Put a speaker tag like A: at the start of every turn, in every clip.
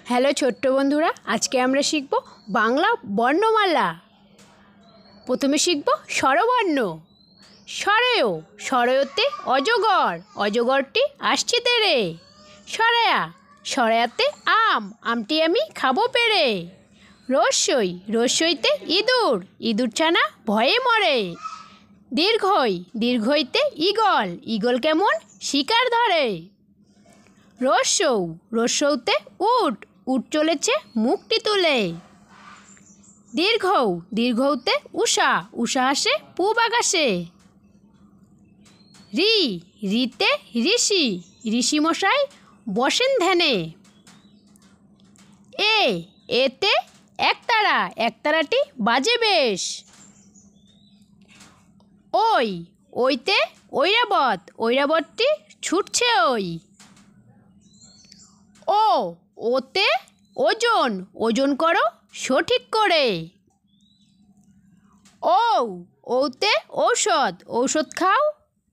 A: Hello ছোট্ট বন্ধুরা, আজকে আমরা শিখব বাংলা বর্ণমালা। প্রথমে শিখব স্বরবর্ণ। স্বরেয়, স্বরেয়তে অজগর, অজগরটি আসছে তেরে। সরেয়া, সরেয়াতে আম, আমটি আমি খাবো পেরে। রস্যই, রস্যইতে ইঁদুর, ইঁদুর ছানা ভয়ে মরে। দীর্ঘই, দীর্ঘইতে ঈগল, ঈগল কেমন শিকার ধরে। রস্যৌ, রস্যৌতে উট, উট চলেছে মুখটি তুলে। দীর্ঘৌ, দীর্ঘৌতে উষা, উষা হাসে পূব আকাশে। রি, রিতে ঋষি, ঋষি মশাই বসেন ধ্যানে। এ, এতে একতারা, একতারাটি বাজে বেশ। ওই, ওইতে ঐরাবত, ঐরাবতটি ছুটছে ওই। ও, ওতে ওজন, ওজন করো সঠিক করে। ও, ওতে ঔষধ, ঔষধ খাও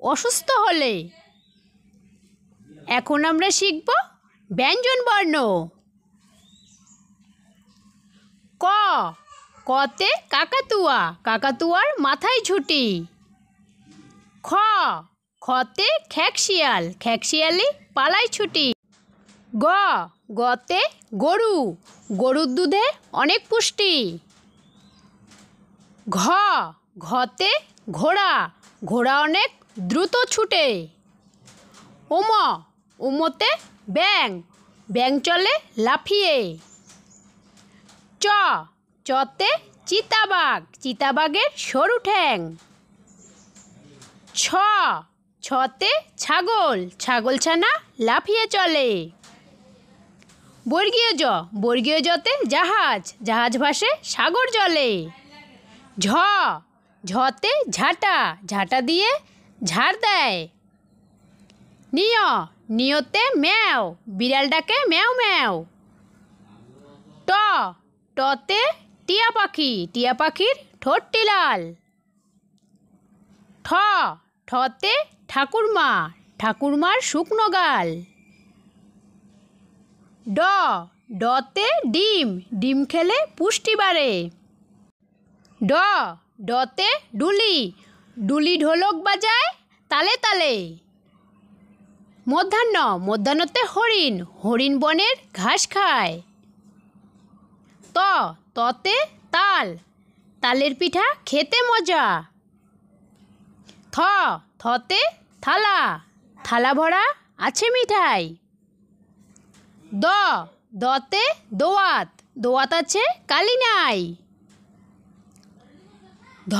A: অসুস্থ হলে। এখন আমরা শিখব ব্যঞ্জন বর্ণ। ক, কতে কাকাতুয়া, কাকাতুয়ার মাথায় ঝুঁটি। খ, খতে খ্যাকশিয়াল, খ্যাকশিয়ালি পালায় ছুটি। গ, গতে গরু, গরুর দুধে অনেক পুষ্টি। ঘ, ঘতে ঘোড়া, ঘোড়া অনেক দ্রুত ছুটে। ওম, ওমতে ব্যাঙ, ব্যাঙ চলে লাফিয়ে। চ, চতে চিতাবাঘ, চিতাবাঘের সরু ঠ্যাং। ছ, ছতে ছাগল, ছাগল ছানা লাফিয়ে চলে। বর্গীয় জ, বর্গীয় জতে জাহাজ, জাহাজ ভাসে সাগর জলে। ঝ, ঝতে ঝাঁটা, ঝাঁটা দিয়ে ঝাড় দেয়। নিয়, নিয়তে ম্যাও, বিড়াল ডাকে ম্যাও ম্যাও। ট, টতে টিয়া পাখি, টিয়া পাখির ঠোঁটটি লাল। ঠ, ঠতে ঠাকুরমা, ঠাকুরমার শুকনো গাল। ড, ডতে ডিম, ডিম খেলে পুষ্টি বাড়ে। ড, ডতে ডুলি, ডুলি ঢোলক বাজায় তালে তালে। মধ্যাহ্ন, মধ্যাহ্নতে হরিণ, হরিণ বনের ঘাস খায়। ত, ততে তাল, তালের পিঠা খেতে মজা। থ, থতে থালা, থালা ভরা আছে মিঠাই। দ, দতে দোয়াত, দোয়াত আছে কালি নাই। ধ,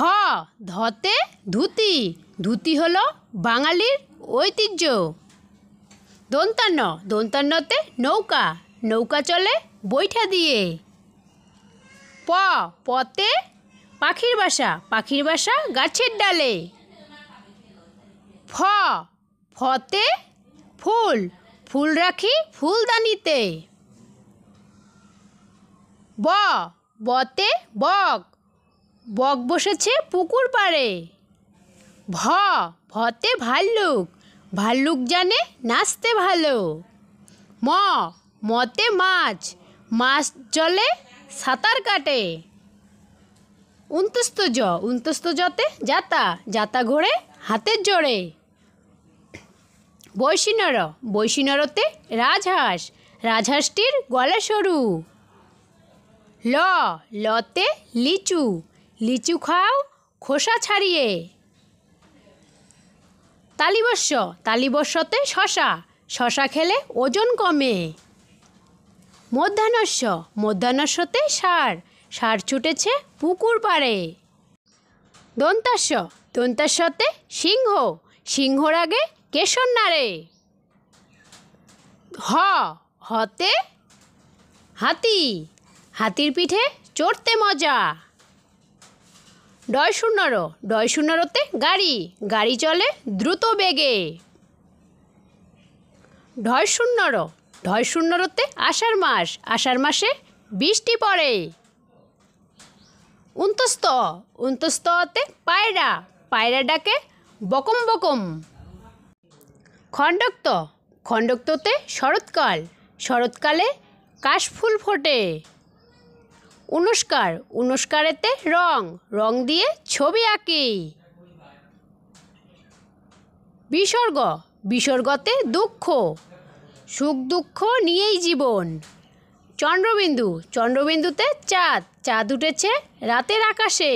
A: ধতে ধুতি, ধুতি হলো বাঙালির ঐতিহ্য। দন্তান্ন, দন্তান্নতে নৌকা, নৌকা চলে বৈঠা দিয়ে। প, পতে পাখির বাসা, পাখির বাসা গাছের ডালে। ফ, ফতে ফুল, ফুল রাখি ফুলদানিতে। ব, বতে বক, বক বসেছে পুকুর পাড়ে। ভ, ভতে ভাল্লুক, ভাল্লুক জানে নাচতে ভালো। ম, মতে মাছ, মাছ জলে সাঁতার কাটে। উন্তস্ত জ, উন্তস্ত জতে জাতা, জাতা ঘোড়ে হাতের জোরে। বৈশিনর, বৈশিনরতে রাজহাঁস, রাজহাঁসটির গলা সরু। ল, লতে লিচু, লিচু খাও খোসা ছাড়িয়ে। তালিবস্য, তালিবস্যতে শশা, শশা খেলে ওজন কমে। মধ্যাহ্নস্য, মধ্যাহ্নস্যতে ষাঁড়, ষাঁড় ছুটেছে পুকুর পাড়ে। দন্তাস্য, দন্তাস্যতে সিংহ, সিংহর আগে কেশর নাড়ে। হ, হতে হাতি, হাতির পিঠে চড়তে মজা। ডয় শূন্যর, ডয় শূন্যরতে গাড়ি, গাড়ি চলে দ্রুত বেগে। ঢয় শূন্যর, ঢয় শূন্যরতে আষাঢ় মাস, আষাঢ় মাসে বৃষ্টি পড়ে। উন্তস্ত, উন্তস্ততে পায়রা, পায়রা ডাকে বকম বকম। খণ্ডক্ত, খণ্ডক্ততে শরৎকাল, শরৎকালে কাশফুল ফোটে। অনুষ্কার, অনুষ্কারেতে রং, রং দিয়ে ছবি আঁকি। বিসর্গ, বিসর্গতে দুঃখ, সুখ দুঃখ নিয়েই জীবন। চন্দ্রবিন্দু, চন্দ্রবিন্দুতে চাঁদ, চাঁদ উঠেছে রাতের আকাশে।